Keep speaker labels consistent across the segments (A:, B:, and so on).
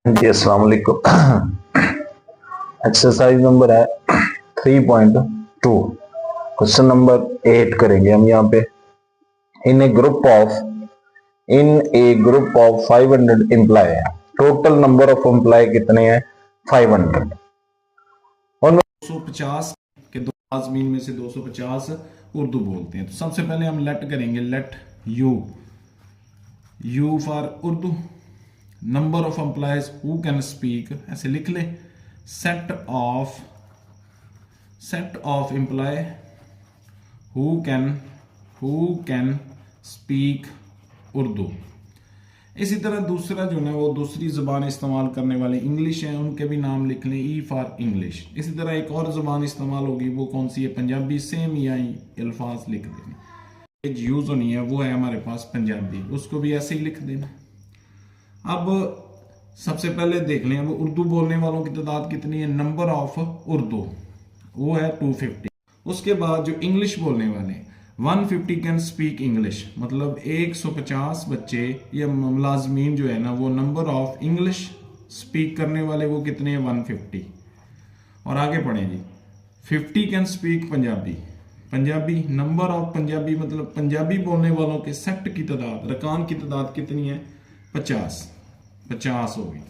A: जी अस्सलाम वालेकुम। Exercise number है 3.2। क्वेश्चन नंबर 8 करेंगे हम यहाँ पे। In a group of 500 employee, total number of employee कितने हैं? 500। और
B: 250 के दो आजमीन में से 250 उर्दू बोलते हैं। तो सबसे पहले हम लेट करेंगे, let U for Urdu. Number of employees who can speak, ऐसे लिख ले। Set of employee who can speak Urdu. इसी तरह दूसरा जो है वो दूसरी ज़बान इस्तेमाल करने वाले इंग्लिश हैं, उनके भी नाम लिख लें, ई फॉर इंग्लिश। इसी तरह एक और ज़बान इस्तेमाल होगी, वो कौन सी है? पंजाबी। सेम या अल्फाज लिख देने। यूज़ होनी है वो है हमारे पास पंजाबी, उसको भी ऐसे ही लिख देना। अब सबसे पहले देख लें अब उर्दू बोलने वालों की तादाद कितनी है। नंबर ऑफ उर्दू वो है 250। उसके बाद जो इंग्लिश बोलने वाले 150 कैन स्पीक इंग्लिश, मतलब 150 बच्चे या मुलाजमीन जो है ना, वो नंबर ऑफ इंग्लिश स्पीक करने वाले वो कितने हैं? 150। और आगे पढ़े जी, 50 can speak Punjabi. Number of Punjabi मतलब पंजाबी बोलने वालों के सेक्ट की तादाद, रकान की तादाद कितनी है? 50 होगी।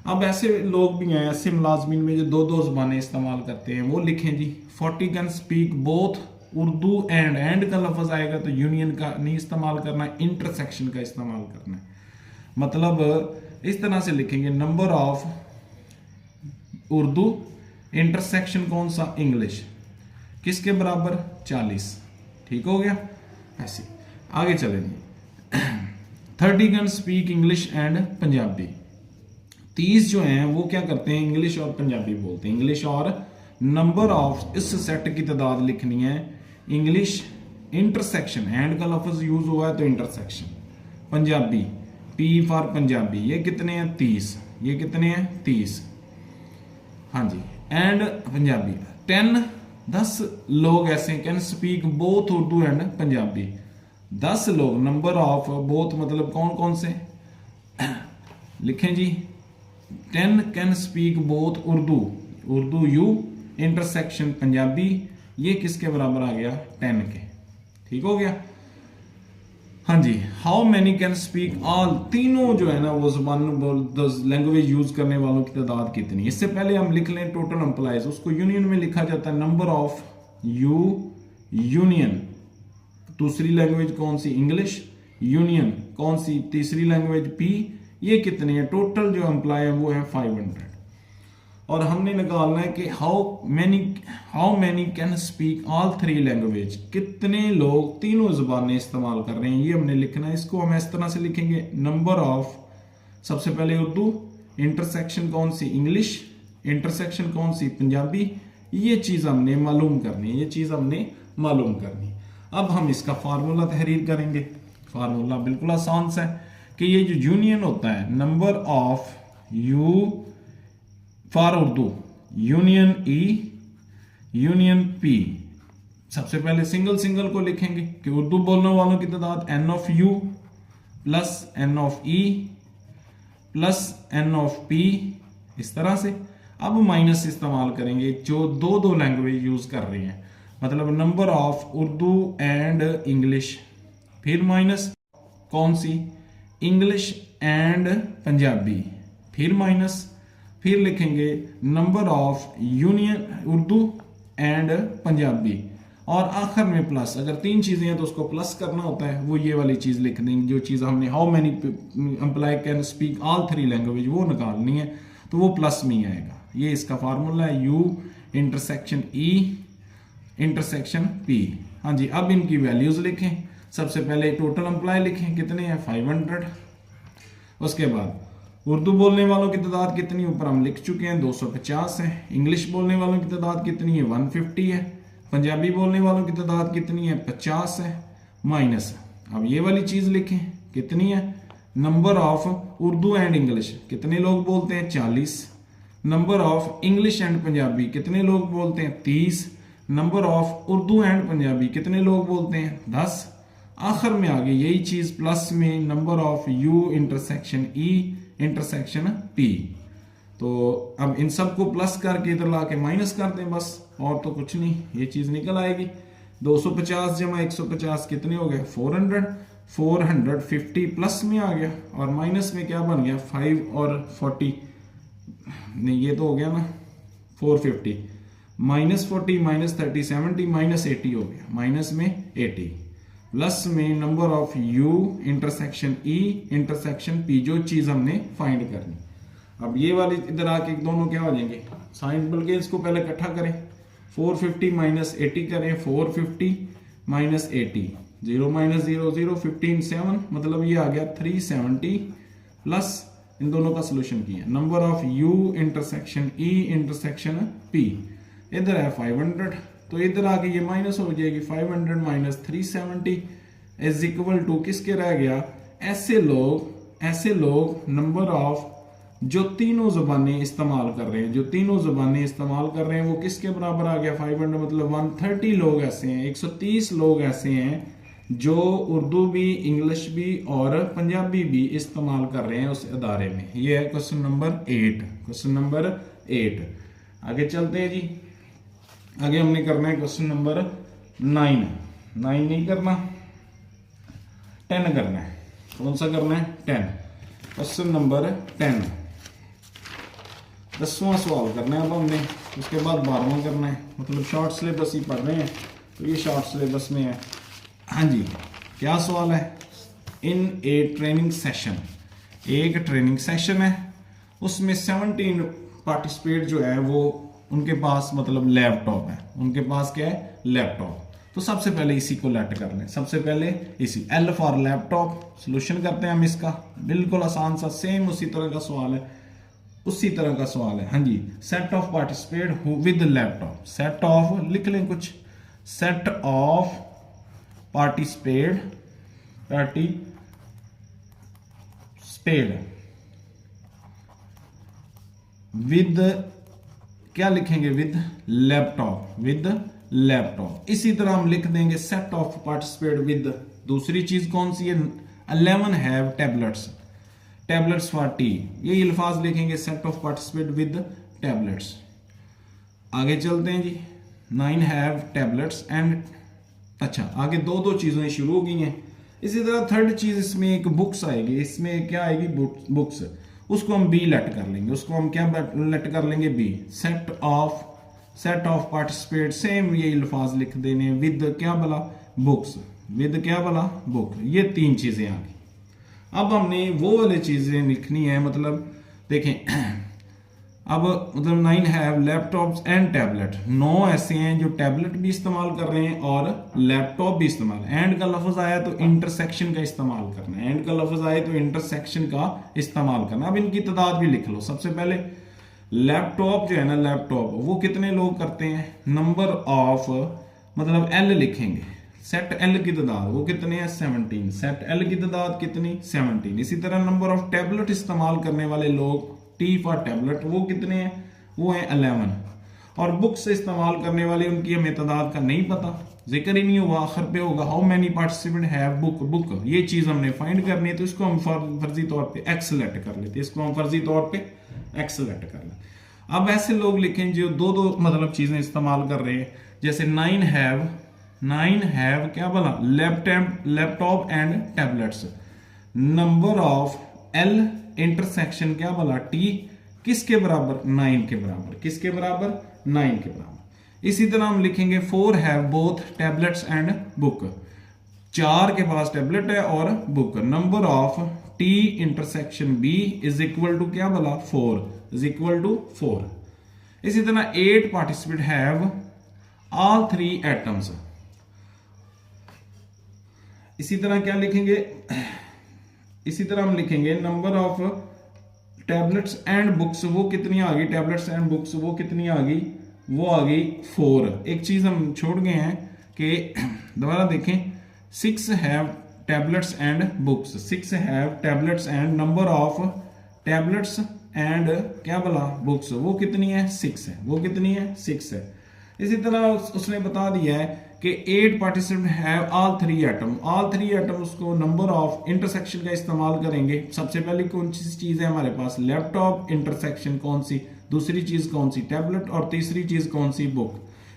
B: अब ऐसे लोग भी हैं, ऐसे मुलाजमीन में जो दो दो ज़बानें इस्तेमाल करते हैं, वो लिखें जी। 40 can speak both Urdu and का लफ्ज आएगा तो यूनियन का नहीं इस्तेमाल करना, इंटरसेक्शन का इस्तेमाल करना है। मतलब इस तरह से लिखेंगे, नंबर ऑफ उर्दू, इंटरसेक्शन कौन सा? इंग्लिश। किसके बराबर? 40। ठीक हो गया। ऐसे आगे चलेंगे। 30 can speak English and Punjabi. 30 जो हैं वो क्या करते हैं? इंग्लिश और पंजाबी बोलते हैं। इंग्लिश और नंबर ऑफ, इस सेट की तादाद लिखनी है। इंग्लिश इंटरसेक्शन, एंड का लफ्ज यूज हुआ है तो intersection. Punjabi, P for Punjabi, ये कितने हैं? 30। ये कितने हैं? 30। हाँ जी। एंड पंजाबी 10 लोग ऐसे can speak both Urdu and Punjabi. 10 लोग, नंबर ऑफ बोथ मतलब कौन कौन से लिखें जी। 10 can speak both Urdu you, intersection Punjabi, ये किसके बराबर आ गया? 10 के। ठीक हो गया। हाँ जी। How many can speak all, तीनों जो है ना वो जुबान लैंग्वेज यूज करने वालों की तादाद कितनी? इससे पहले हम लिख लें टोटल एम्प्लॉयज, उसको यूनियन में लिखा जाता है। नंबर ऑफ यूनियन, दूसरी लैंग्वेज कौन सी? इंग्लिश। यूनियन कौन सी? तीसरी लैंग्वेज पी। ये कितने हैं? टोटल जो एम्प्लॉय है वो है 500। और हमने निकालना है कि how many can speak all 3 language, कितने लोग तीनों जुबानें इस्तेमाल कर रहे हैं, ये हमने लिखना है। इसको हम इस तरह से लिखेंगे, नंबर ऑफ, सबसे पहले उर्दू, इंटरसेक्शन कौन सी? इंग्लिश, इंटरसेक्शन कौन सी? पंजाबी। ये चीज हमने मालूम करनी है। अब हम इसका फार्मूला तहरीर करेंगे। फार्मूला बिल्कुल आसान सा है कि ये जो यूनियन होता है, number of you for Urdu, union E, union P. सबसे पहले सिंगल को लिखेंगे कि उर्दू बोलने वालों की तादाद n of you plus n of E plus n of P, इस तरह से। अब माइनस इस्तेमाल करेंगे जो दो लैंग्वेज यूज कर रहे हैं, मतलब number of Urdu and English, फिर माइनस कौन सी? इंग्लिश एंड पंजाबी, फिर माइनस, फिर लिखेंगे number of union Urdu and Punjabi, और आखिर में प्लस। अगर 3 चीजें हैं तो उसको प्लस करना होता है, वो ये वाली चीज लिख देंगे। जो चीज हमने how many employee can speak all 3 language वो निकालनी है, तो वो प्लस में आएगा। ये इसका फार्मूला है, you intersection E intersection P. हाँ जी। अब इनकी वैल्यूज लिखें। सबसे पहले टोटल एम्प्लॉय लिखें, कितने हैं? 500। उसके बाद उर्दू बोलने वालों की तादाद कितनी? ऊपर हम लिख चुके हैं, 250 है। इंग्लिश बोलने वालों की तादाद कितनी है? 150 है। पंजाबी बोलने वालों की तादाद कितनी है? 50 है। माइनस, अब ये वाली चीज लिखें, कितनी है? Number of Urdu and English, कितने लोग बोलते हैं? 40। Number of English and Punjabi, कितने लोग बोलते हैं? 30। Number of Urdu and Punjabi, कितने लोग बोलते हैं? 10। आखिर में आगे यही चीज प्लस में number of you intersection E intersection P. तो अब इन सबको प्लस करके इधर ला के माइनस कर दें बस, और तो कुछ नहीं, ये चीज निकल आएगी। 250 जमा 150 कितने हो गए 400, 450 प्लस में आ गया और माइनस में क्या बन गया 5 और 40, नहीं ये तो हो गया ना 450, -40 -30 70 -80 हो गया, माइनस में 80, प्लस में number of u intersection e intersection p, जो चीज हमने फाइंड करनी। अब ये वाली इधर आके दोनों क्या हो जाएंगे साइन, बल्कि इसको पहले इकट्ठा करें, 450 -80 करें, 450 -80, 0 - 0 0 15 7, मतलब ये आ गया 370 प्लस इन दोनों का सोल्यूशन किया, number of u intersection e intersection p, इधर है 500, तो इधर आके ये माइनस हो जाएगी, 500 - 370 इज इक्वल टू किसके रह गया, ऐसे लोग नंबर ऑफ जो तीनों ज़बानें इस्तेमाल कर रहे हैं, जो तीनों ज़बानें इस्तेमाल कर रहे हैं वो किसके बराबर आ गया 500, मतलब 130 लोग ऐसे हैं, 130 लोग ऐसे हैं जो उर्दू भी, इंग्लिश भी और पंजाबी भी इस्तेमाल कर रहे हैं उस अदारे में। ये है क्वेश्चन नंबर 8, क्वेश्चन नंबर 8। आगे चलते हैं जी, आगे हमने करना है क्वेश्चन नंबर 9 नहीं करना, 10 करना है। कौन सा करना है 10, क्वेश्चन नंबर 10, 10वां सवाल करना है अब हमने, उसके बाद 12वां करना है, मतलब शॉर्ट सिलेबस ही पढ़ रहे हैं तो ये शॉर्ट सिलेबस में है। हाँ जी, क्या सवाल है, इन ए ट्रेनिंग सेशन, एक ट्रेनिंग सेशन है, उसमें 17 पार्टिसिपेट जो है वो उनके पास मतलब लैपटॉप है, उनके पास क्या है लैपटॉप। तो सबसे पहले इसी को लेट कर लें, सबसे पहले इसी L फॉर लैपटॉप, सोल्यूशन करते हैं हम इसका, बिल्कुल आसान सा, सेम उसी तरह का सवाल है, उसी तरह का सवाल है। हाँ जी, set of participate with laptop, set of लिख लें कुछ, सेट ऑफ पार्टिसिपेट विद, क्या लिखेंगे विद लैपटॉप, विद लैपटॉप। इसी तरह हम लिख देंगे सेट ऑफ पार्टिसिपेट विद, दूसरी चीज कौन सी है 11 have tablets, tablets for T, ये अल्फाज लिखेंगे set of participate with tablets. आगे चलते हैं जी, 9 हैव टैबलेट्स एंड, अच्छा आगे दो चीजें शुरू हो गई हैं। इसी तरह थर्ड चीज इसमें एक बुक्स आएगी, इसमें क्या आएगी बुक्स, उसको हम बी लेट कर लेंगे, उसको हम क्या लेट कर लेंगे B, set of participate, same ये अल्फाज लिख देने, विद क्या बोला बुक्स, विद क्या बोला बुक, ये 3 चीजें आ गई। अब हमने वो वाली चीजें लिखनी है, मतलब देखें अब मतलब 9 हैव लैपटॉप्स एंड टैबलेट, 9 ऐसे हैं जो टैबलेट भी इस्तेमाल कर रहे हैं और लैपटॉप भी इस्तेमाल, एंड का लफ्ज आया तो इंटरसेक्शन का इस्तेमाल करना, एंड का लफ्ज आया तो इंटरसेक्शन का इस्तेमाल करना। अब इनकी तादाद भी लिख लो, सबसे पहले लैपटॉप जो है ना, लैपटॉप वो कितने लोग करते हैं, नंबर ऑफ मतलब L लिखेंगे, सेट L की तादाद वो कितने हैं 17, सेट L की तादाद कितनी 17। इसी तरह नंबर ऑफ टैबलेट इस्तेमाल करने वाले लोग, T फॉर टैबलेट, वो कितने हैं, वो हैं 11। और बुक से इस्तेमाल करने वाले उनकी हमें तादाद का नहीं पता, जिक्र ही नहीं हुआ, आखिर पे होगा how many participant have book, ये चीज हमने फाइंड करनी है, तो इसको हम फर्जी तौर पे एक्स लेट कर लेते, इसको हम फर्जी तौर पे एक्स लेट कर लेते। अब ऐसे लोग लिखें जो दो मतलब चीजें इस्तेमाल कर रहे हैं, जैसे 9 हैव क्या बोला laptop and tablets, number of L intersection क्या बोला T किसके बराबर 9 के बराबर, किसके बराबर 9 के बराबर। इसी तरह हम लिखेंगे 4 have both tablets and book, 4 के पास टैबलेट है और book, number of T intersection B is equal to क्या बोला 4, इज इक्वल टू 4। इसी तरह 8 पार्टिसिपेंट हैव ऑल 3 एटम्स, इसी तरह क्या लिखेंगे, इसी तरह हम लिखेंगे number of tablets and books, वो कितनी आ गई, टैबलेट्स एंड बुक्स वो कितनी आ गई, वो आ गई 4। एक चीज हम छोड़ गए हैं कि दोबारा देखें, 6 have tablets and books, 6 have tablets and number of tablets and क्या बोला बुक्स, वो कितनी है 6 है, वो कितनी है 6 है। इसी तरह उसने बता दिया है कि 8 participant have all 3 atom. All 3 atoms को नंबर ऑफ इंटरसेक्शन का इस्तेमाल करेंगे। सबसे पहले कौन सी चीज है हमारे पास, लैपटॉप, इंटरसेक्शन कौन सी, दूसरी चीज कौन सी, टैबलेट, और तीसरी चीज कौन सी, बुक।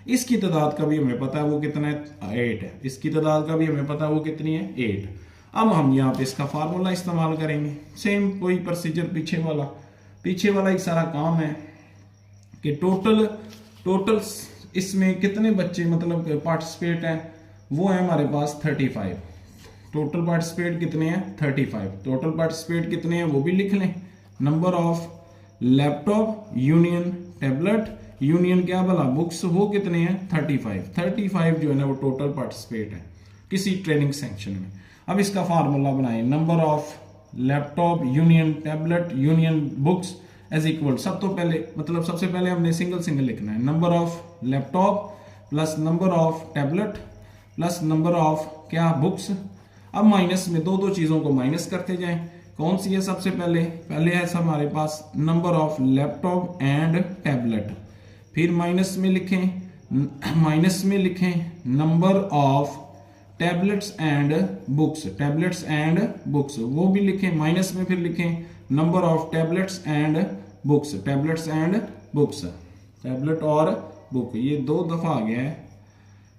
B: इसकी तादाद का भी हमें पता है वो कितना है, 8 है। इसकी तादाद का भी हमें पता है वो कितनी है, 8। अब हम यहाँ पे इसका फार्मूला इस्तेमाल करेंगे, सेम कोई प्रोसीजर पीछे वाला एक सारा काम है कि टोटल इसमें कितने बच्चे मतलब पार्टिसिपेट हैं, वो है हमारे पास 35। टोटल पार्टिसिपेट कितने हैं, 35। टोटल पार्टिसिपेट कितने हैं वो भी लिख लें। Number of laptop union tablet union क्या भला बुक्स, वो कितने हैं, 35 जो है ना वो टोटल पार्टिसिपेट है किसी ट्रेनिंग सेक्शन में। अब इसका फार्मूला बनाएं, number of laptop union tablet union books as equal, सबसे पहले हमने सिंगल लिखना है, number of laptop plus number of tablet plus number of क्या बुक्स। अब माइनस में दो चीजों को माइनस करते जाएं। कौन सी है सबसे पहले है हमारे पास number of laptop and tablet, फिर माइनस में लिखें number of tablets and books, वो भी लिखें माइनस में, फिर लिखें number of tablets and books, tablet और बुक, ये 2 दफा आ गया है।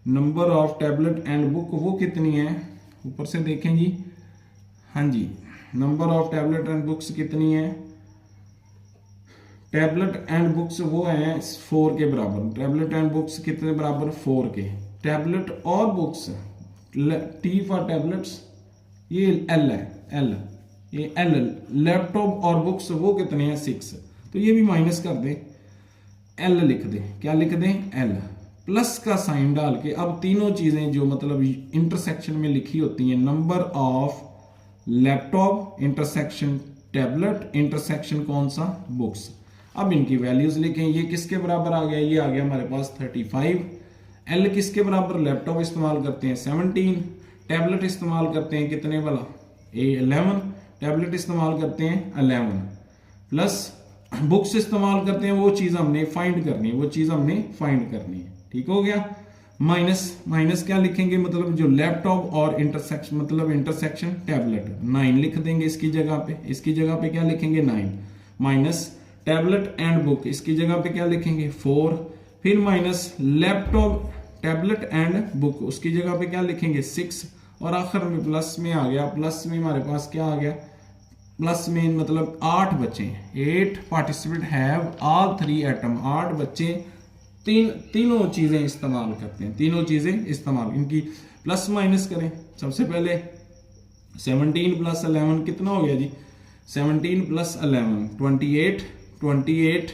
B: Number of tablet and book वो कितनी है, ऊपर से देखें जी, हाँ जी, number of tablet and books कितनी है, टैबलेट एंड बुक्स वो है 4 के बराबर। टैबलेट एंड बुक्स कितने बराबर, 4 के। टैबलेट और बुक्स, टी फॉर टैबलेट्स, ये एल है, ये एल। लैपटॉप और बुक्स वो कितने हैं, 6। तो ये भी माइनस कर दें, एल लिख दें, क्या लिख दें, एल। प्लस का साइन डाल के अब तीनों चीजें जो मतलब इंटरसेक्शन में लिखी होती हैं, number of laptop intersection tablet intersection कौन सा, बुक्स। अब इनकी वैल्यूज लिखें, ये किसके बराबर आ गया, ये आ गया हमारे पास 35। एल किसके बराबर, लैपटॉप इस्तेमाल करते हैं 17, टैबलेट इस्तेमाल करते हैं कितने वाला, 11, टैबलेट इस्तेमाल करते हैं 11, प्लस बुक्स इस्तेमाल करते हैं, वो चीज हमने फाइंड करनी है, ठीक हो गया। माइनस क्या लिखेंगे, मतलब जो लैपटॉप और इंटरसेक्शन टैबलेट, 9 लिख देंगे इसकी जगह पे क्या लिखेंगे, 9, माइनस टैबलेट एंड बुक, इसकी जगह पे क्या लिखेंगे, 4, फिर minus laptop tablet and book, उसकी जगह पे क्या लिखेंगे, 6, और आखिर में प्लस में आ गया। प्लस में हमारे पास क्या आ गया, प्लस में मतलब 8 बच्चे, 8 पार्टिसिपेंट हैव ऑल 3 एटम, 8 बच्चे तीनों चीजें इस्तेमाल करते हैं, इनकी प्लस माइनस करें। सबसे पहले 17 प्लस 11 कितना हो गया जी, 17 प्लस 11 28,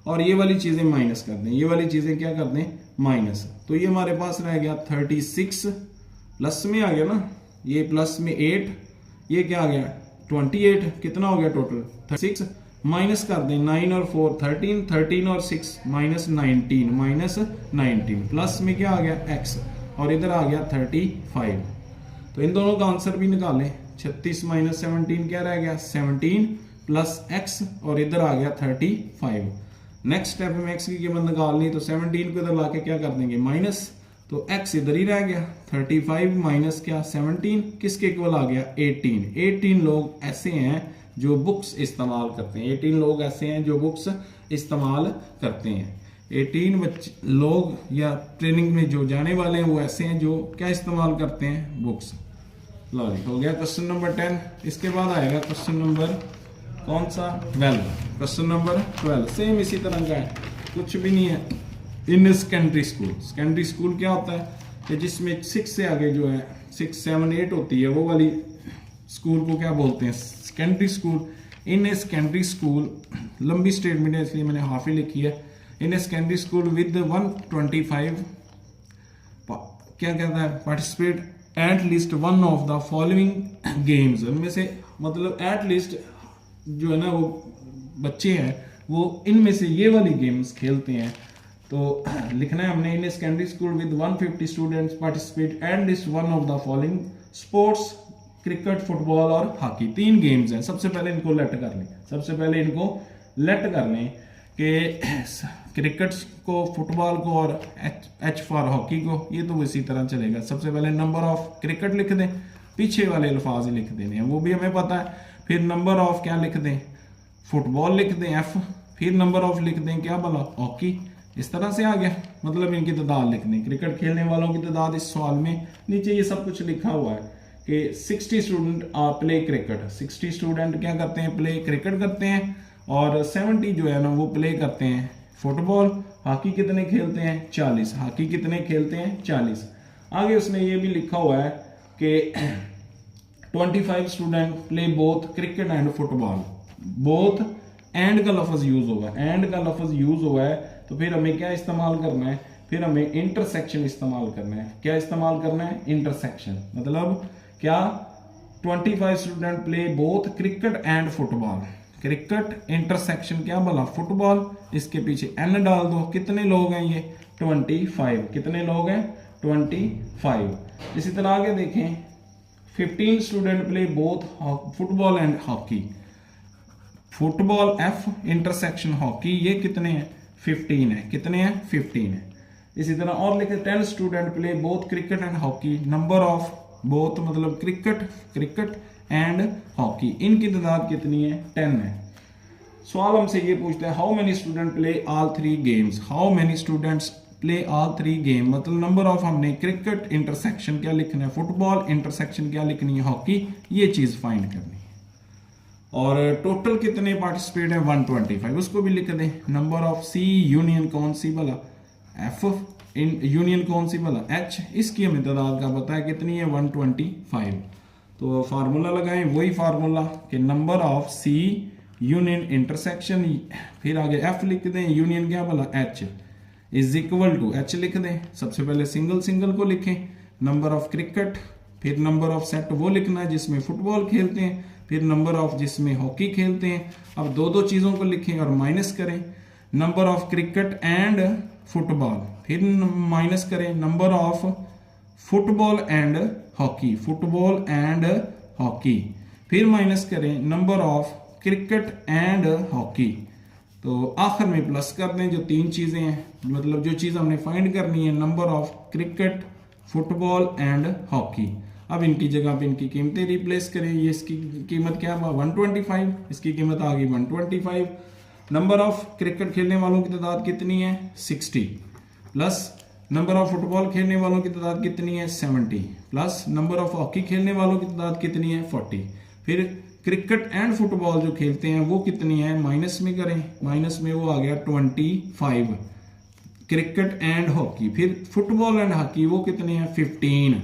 B: और ये वाली चीजें माइनस कर दें, ये वाली चीजें क्या कर दें, माइनस। तो ये हमारे पास रह गया 36, प्लस में आ गया ना, ये प्लस में 8, ये क्या आ गया 28, कितना हो गया टोटल 36, माइनस कर दें 9 और 4 13 और 6 माइनस 19, प्लस में क्या आ गया x, और इधर आ गया 35। तो इन दोनों का आंसर भी निकालें, 36 माइनस 17 क्या रह गया, 17 प्लस x, और इधर आ गया 35। नेक्स्ट स्टेप में x की कीमत निकालनी, तो 17 को इधर लाके क्या कर देंगे, माइनस, तो x इधर ही रह गया, 35 माइनस क्या 17 किसके इक्वल आ गया, 18 लोग ऐसे हैं जो बुक्स इस्तेमाल करते हैं, 18 लोग ऐसे हैं जो बुक्स इस्तेमाल करते हैं। 18 बच्चे लोग या ट्रेनिंग में जो जाने वाले हैं वो ऐसे हैं जो क्या इस्तेमाल करते हैं, बुक्स। लो हो गया क्वेश्चन नंबर 10। इसके बाद आएगा क्वेश्चन नंबर कौन सा, 12। क्वेश्चन नंबर 12 सेम इसी तरह का है, कुछ भी नहीं है। इन सेकेंडरी स्कूल क्या होता है कि जिसमें 6 से आगे जो है 6, 7, 8 होती है, वो वाली स्कूल को क्या बोलते हैं, secondary school. In a secondary school, लंबी स्टेटमेंट है इसलिए मैंने हाफ ही लिखी है। इन ए सेकेंडरी स्कूल विद 125 क्या कहता है, participate at least one of the following games, उनमें से मतलब एट लीस्ट जो है ना वो बच्चे हैं वो इनमें से ये वाली गेम्स खेलते हैं। तो लिखना है हमने, in secondary school with 150 students participate at least one of the following sports, cricket, football और हॉकी। 3 गेम्स हैं। सबसे पहले इनको लेट कर लें, कि क्रिकेट को, फुटबॉल को और एच फॉर हॉकी को, ये तो इसी तरह चलेगा। सबसे पहले नंबर ऑफ क्रिकेट लिख दें, पीछे वाले अल्फाज लिख देने हैं, वो भी हमें पता है। फिर नंबर ऑफ क्या लिख दें, फुटबॉल लिख दें एफ, फिर नंबर ऑफ लिख दें क्या बोला, हॉकी। इस तरह से आ गया, मतलब इनकी तादाद लिख दें। क्रिकेट खेलने वालों की तादाद इस सवाल में नीचे ये सब कुछ लिखा हुआ है कि 60 स्टूडेंट प्ले क्रिकेट, 60 स्टूडेंट क्या करते हैं, प्ले क्रिकेट करते हैं, और 70 जो है ना वो प्ले करते हैं फुटबॉल। हॉकी कितने खेलते हैं, 40। हॉकी कितने खेलते हैं, 40। आगे उसने ये भी लिखा हुआ है कि 25 student play both cricket and football. Both and का लफ्ज यूज होगा, एंड का लफ्ज यूज हुआ है, तो फिर हमें क्या इस्तेमाल करना है, फिर हमें इंटरसेक्शन इस्तेमाल करना है। क्या इस्तेमाल करना है, इंटरसेक्शन। मतलब क्या, 25 student play both cricket and football. Cricket intersection क्या बोला, फुटबॉल। इसके पीछे एन डाल दो। कितने लोग हैं ये, 25। कितने लोग हैं, 25। इसी तरह आगे देखें, 15 student play both football and hockey. Football F, intersection hockey, ये कितने हैं, 15 है। कितने हैं, 15 है। इसी तरह और लिखे, 10 student play both cricket and hockey. Number of both मतलब क्रिकेट एंड हॉकी, इनकी तादाद कितनी है, 10 है। सवाल हमसे ये पूछता है, how many student play all 3 games. How many students play all 3 game, मतलब नंबर ऑफ हमने क्रिकेट इंटरसेक्शन क्या लिखना है, फुटबॉल इंटरसेक्शन क्या लिखनी है, हॉकी, ये चीज फाइंड करनी है। और टोटल कितने पार्टिसिपेट है, 125, उसको भी लिख दें। नंबर ऑफ सी यूनियन कौन सी वाला, एफ यूनियन कौन सी वाला, एच, इसकी हमें तादाद का पता है कितनी है, 125। तो फार्मूला लगाएं, वही फार्मूला कि number of C union intersection, फिर आगे एफ लिख दें, यूनियन क्या बोला, H, is equal to, H लिख दें। सबसे पहले सिंगल सिंगल को लिखें, नंबर ऑफ क्रिकेट, फिर नंबर ऑफ सेट वो लिखना है जिसमें फुटबॉल खेलते हैं, फिर नंबर ऑफ जिसमें हॉकी खेलते हैं। अब दो दो चीज़ों को लिखें और माइनस करें, number of cricket and football, फिर माइनस करें number of football and hockey, football and hockey, फिर माइनस करें number of cricket and hockey. तो आखिर में प्लस कर दें जो 3 चीज़ें हैं, मतलब जो चीज़ हमने फाइंड करनी है, number of cricket, football and hockey. अब इनकी जगह पे इनकी कीमतें रिप्लेस करें। ये इसकी कीमत क्या हुआ, 125, इसकी कीमत आ गई 125। नंबर ऑफ क्रिकेट खेलने वालों की तादाद कितनी है, 60, प्लस नंबर ऑफ फुटबॉल खेलने वालों की तादाद कितनी है, 70, प्लस नंबर ऑफ हॉकी खेलने वालों की तादाद कितनी है, 40। फिर क्रिकेट एंड फुटबॉल जो खेलते हैं वो कितनी है, माइनस में करें, माइनस में वो आ गया 25। क्रिकेट एंड हॉकी, फिर फुटबॉल एंड हॉकी वो कितने हैं, 15,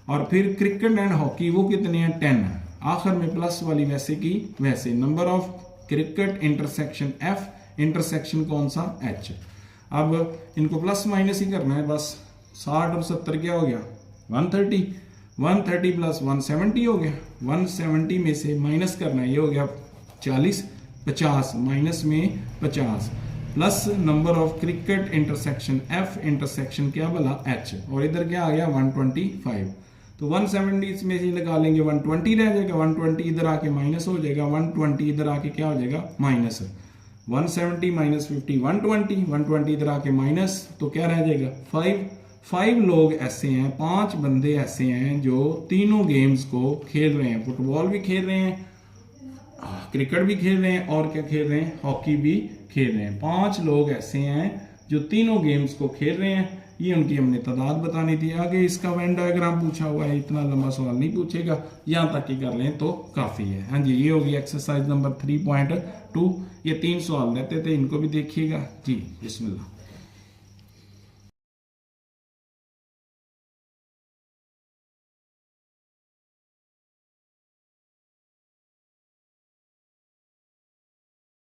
B: और फिर क्रिकेट एंड हॉकी वो कितने हैं, 10। आखिर में प्लस वाली वैसे की वैसे, number of cricket intersection F, intersection कौन सा, एच। अब इनको प्लस माइनस ही करना है बस। 60 और 70 क्या हो गया, 130, 130 प्लस 170 हो गया। 170 में से माइनस करना है, ये हो गया 40, 50 माइनस में 50, plus number of cricket intersection F, intersection क्या बोला, एच, और इधर क्या आ गया 125। तो 170 में से निकालेंगे 120 रह जाएगा, 120 इधर आके माइनस हो जाएगा, 120 इधर आके क्या हो जाएगा, माइनस। 170 माइनस 50 120, 120 इधर आके माइनस, तो क्या रह जाएगा 5 लोग ऐसे हैं, 5 बंदे ऐसे हैं जो तीनों गेम्स को खेल रहे हैं। फुटबॉल भी खेल रहे हैं, क्रिकेट भी खेल रहे हैं, और क्या खेल रहे हैं, हॉकी भी खेल रहे हैं। 5 लोग ऐसे हैं जो तीनों गेम्स को खेल रहे हैं। ये उनकी हमने तादाद बतानी थी। आगे इसका वेन डायग्राम पूछा हुआ है, इतना लंबा सवाल नहीं पूछेगा, यहाँ तक ही कर लें तो काफ़ी है। हाँ जी, ये होगी एक्सरसाइज नंबर 3.2। ये 3 सवाल रहते थे, इनको भी देखिएगा जी। बिस्मिल्लाह।